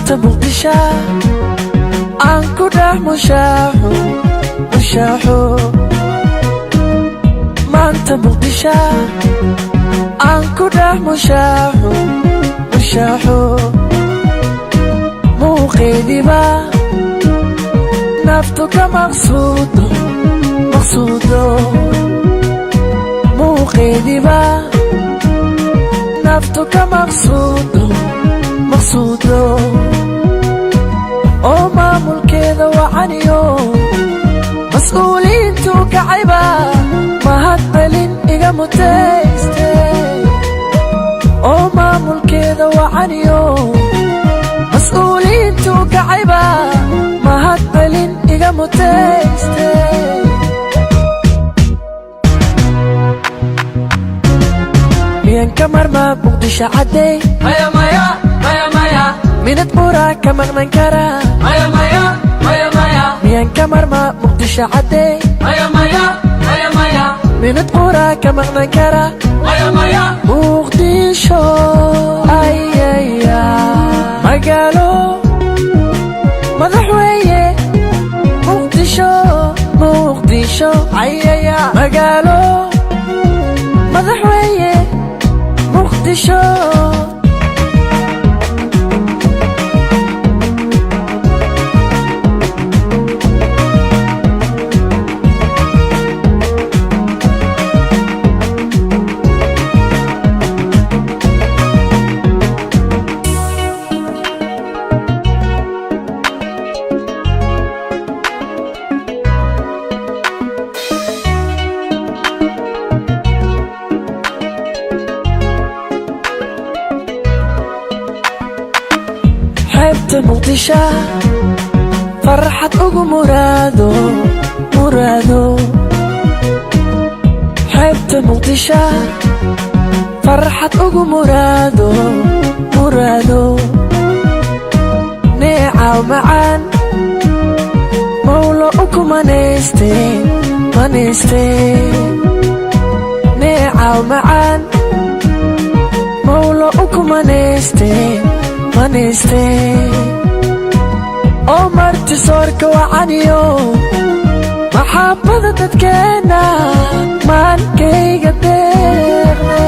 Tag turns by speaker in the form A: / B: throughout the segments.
A: maanta muqdisho aan ku dhex mushaaxo maanta muqdisho aan ku dhex mushaaxo muuqeediba naftu ka maqsuudo muuqeediba naftu ka maqsuudo oo maamulkeeda wacaniyo mas'uuliyiintu kacayba mahadcelin iga mutayste oo maamulkeeda wacaniyo mas'uuliyiintu kacayba mahadcelin iga mutayste miyan ka marmaa muqdisho caday minad buura ka maqnan kara miyan ka marmaa muqdisho caday minad buura ka maqnan kara muqdisho ayaya magaalo madax weeye muqdisho ayaya magaalo madax weeye muqdisho حبت مقدشة فرحت ugu muraado حبت مقدشة فرحت ugu muraado neecaw macaan mawlo uku manayste neecaw macaan mawlo uku manayste oo marti soorka wacaniyo maxaabada dadkeena maankayga deeqde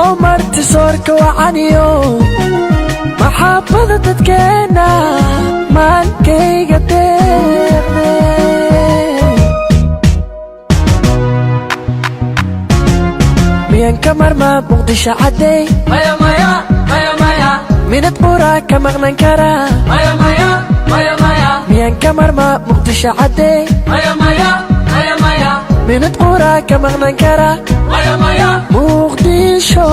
A: oo marti soorka wacaniyo maxaabada dadkeena maankayga deeqde miyan ka marmaa muqdisho caday minad buura ka maqnan kara miyan ka marmaa muqdisho caday minad buura ka maqnan kara muqdisho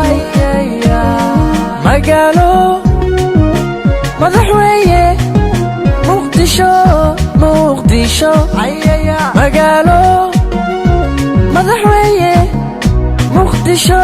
A: ayaya magaalo madax weeye muqdisho ayaya magaalo madax weeye muqdisho